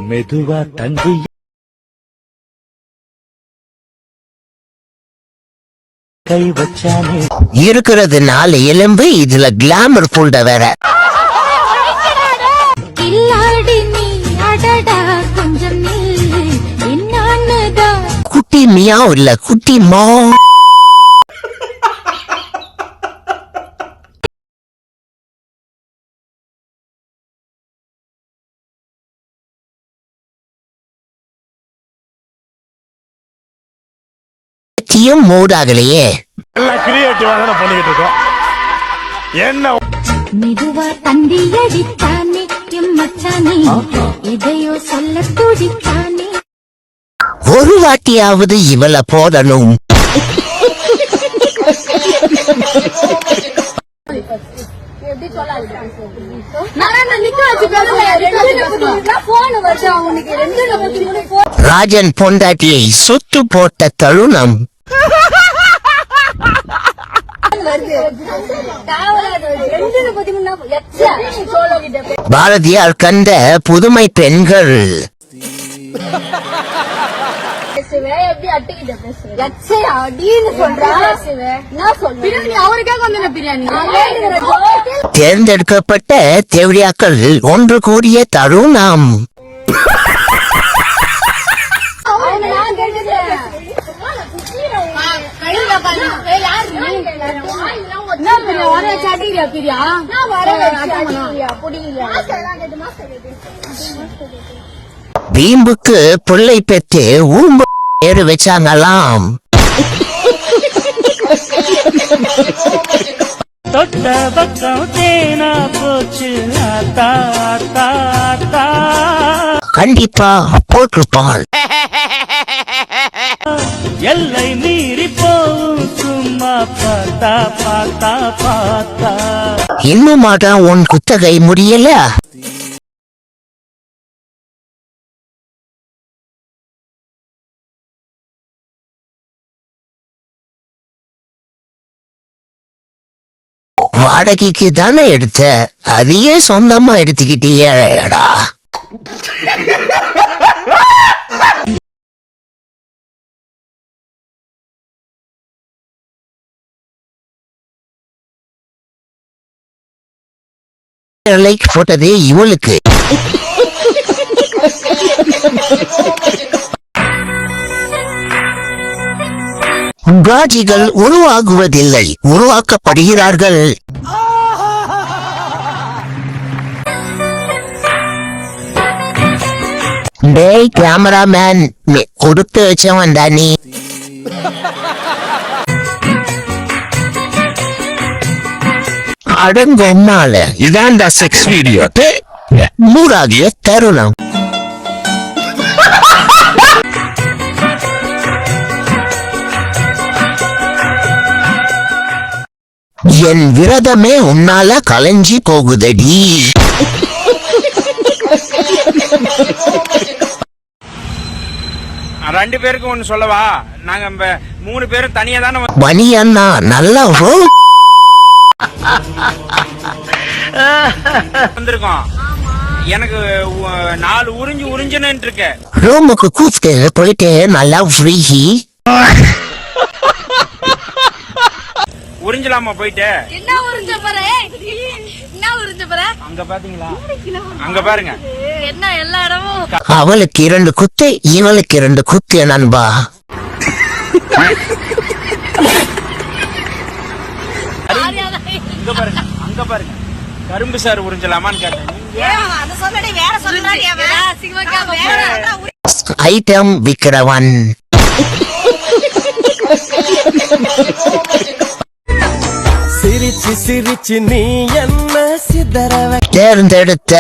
மெதுவா தங்கி கை வச்சானே இருக்கிறது 4 எலும்பு, இதுல கிளாமர் ஃபுல்ட வேற. குட்டி மியா இல்ல குட்டி மா. மூடாகலையே. எல்லாம் கிரியேட்டிவா தான பண்ணிட்டு இருக்கோம். என்ன மெதுவா தந்தி அடித்தானே மச்சானே, எதையோ சொல்ல துடித்தானே. ஒரு வாட்டியாவது இவளை போடணும். ராஜன் பொண்டாட்டியை சுட்டு போட்ட தருணம். பாரதியார் கண்ட புதுமை பெண்கள். தேர்ந்தெடுக்கப்பட்ட தேவடியாக்கள் ஒன்று கூடிய தருணம். பீம்புக்கு பிள்ளை பெற்று ஊம்பு பேரு வச்சாங்களாம். தொட்ட பக்கம் தேனா போச்சு ஆத்தா ஆத்தா ஆத்தா. கண்டிப்பா போட்டிருப்பாள். எல்லை மீறி போவும் சும்மா பார்த்தா பார்த்தா பார்த்தா. இன்னுமாடா உன் குத்தகை முடியல? வாடகைக்கு தானே எடுத்த, அதையே சொந்தமா எடுத்துக்கிட்டியேடா. லைக் போட்டதே இவளுக்கு. காட்சிகள் உருவாகுவதில்லை, உருவாக்கப்படுகிறார்கள். டேய் கேமராமேன், கொடுத்து வச்சவன் தானே. அடங்கொம்மால இதான் செக்ஸ் வீடியோ. மூடாகிய தருணம். என் விரதமே உன்னால கலைஞ்சி போகுதடி. ரெண்டு பேருக்கு ஒன்னு சொல்லவா? நாங்க 3 பேரும் தனியா தானே பனியண்ணா நல்லா வந்திருக்கோம். எனக்கு 4 உறிஞ்சுன்னு இருக்கு. ரூமுக்கு கூப்பிட்டு போயிட்டு நல்லா ஃப்ரீ உறிஞ்சலாமா போயிட்டு? என்ன உறிஞ்ச போற? என்ன உறிஞ்ச போற? அங்க பாத்தீங்களா? அங்க பாருங்க. என்ன எல்லா இடமும். அவளுக்கு 2 குத்து, இவளுக்கு 2 குத்து நண்பா. அங்க பாருங்க, அங்க பாருங்க. கரும்பு சார் உறிஞ்சலாமான்னு கேட்டேன். ஐட்டம் விக்கிறவன். சிரிச்சு சிரிச்சு நீ என்ன சிதறவ தேர்ந்தெடுத்த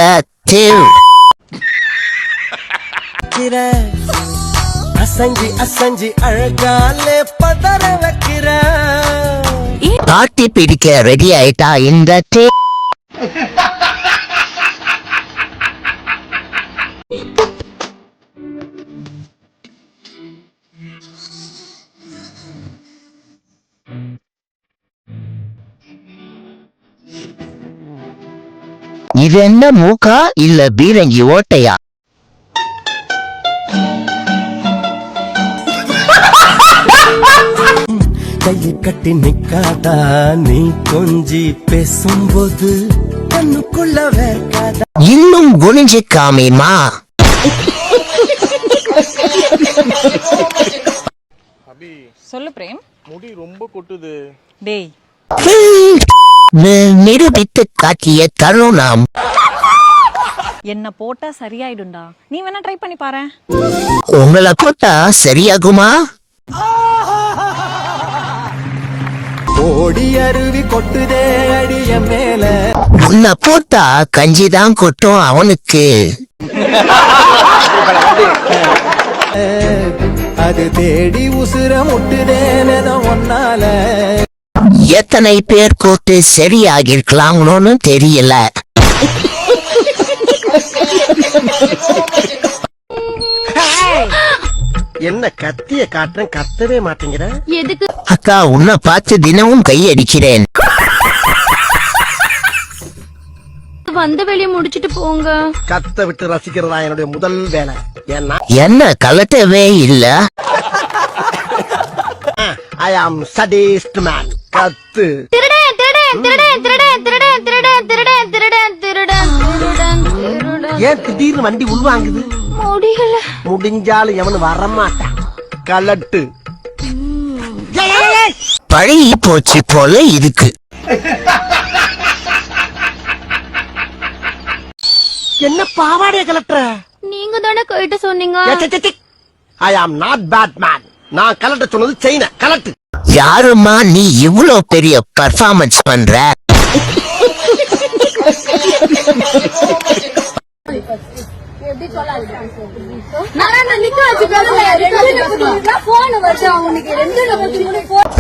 அசஞ்சி அசஞ்சி அழகாலே பதற வைக்கிற. பாட்டி பிடிக்க ரெடி ஆயிட்டா இந்த இது என்ன மூக்கா இல்ல பீரங்கி ஓட்டையா? கையை கட்டி நிக்காதா நீ கொஞ்சி பேசும்போது கண்ணுக்குள்ள வேர்க்காதா இன்னும் குனிஞ்சிக்காமேமா. அபி சொல்லு பிரேம். முடி ரொம்ப கொட்டுது. டேய், நிரூபித்து காட்டிய தருணம். என்ன போட்டா சரியாயிடும்டா. நீ வேணா ட்ரை பண்ணி பாரு. உங்களை போட்டா சரியாகுமா? ஓடி அருவி கொட்டுதே அடிய மேல உன்னை போட்டா கஞ்சிதான் கொட்டும் அவனுக்கு. அது தேடி உசுர முட்டுதேனத ஒன்னால. எத்தனை பேர் கூட்டு சரியாகிருக்கலாங்களோன்னு தெரியல. என்ன கத்திய காட்டுறேன் கத்தவே மாட்டேங்கிற. எதுக்கு அக்கா உன்னை பார்த்து தினமும் கையடிக்கிறேன். வந்த வேலையை முடிச்சிட்டு போங்க. கத்த விட்டு ரசிக்கிறதா என்னுடைய முதல் வேலை. ஏன்னா என்ன கலட்டவே இல்ல. ஐ ஆம் சடிஸ்ட் மேன். கத்து திருடன் திருடன் திருடன் திருடன் திருடன் திருடன் திருடன் திருடன் திருடன் திருடன் திருடன். ஏன் திடீர்னு வண்டி உள்வாங்குது? முடியல. முடிஞ்சாலும் எவனு வரமாட்டான். கலட்டு பழகி போச்சு போல இருக்கு. என்ன பாவாடைய கலட்டுற? நீங்க தானே கேட்டு சொன்னீங்க. ஐ ஆம் நாட் பேட் மேன். நான் கலட்ட சொன்னது செயின கலட்டு. யாருமா நீ இவ்ளோ பெரிய பர்ஃபார்மன்ஸ் பண்ற?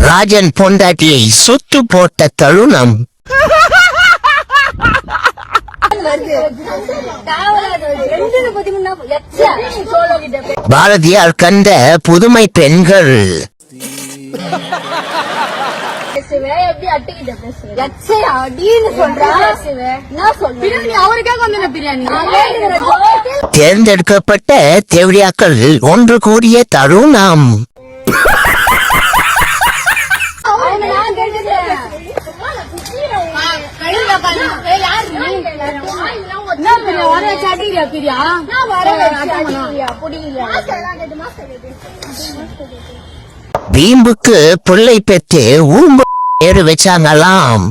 ராஜன் பொண்டாட்டியை சுட்டு போட்ட தருணம். பாரதியார் கண்ட புதுமை பெண்கள். தேர்ந்தெடுக்கப்பட்ட தேவடியாக்கள் ஒன்று கூடிய தருணம். வீம்புக்கு புள்ளை பெற்று ஊம்பு பேரு வச்சாங்களாம்.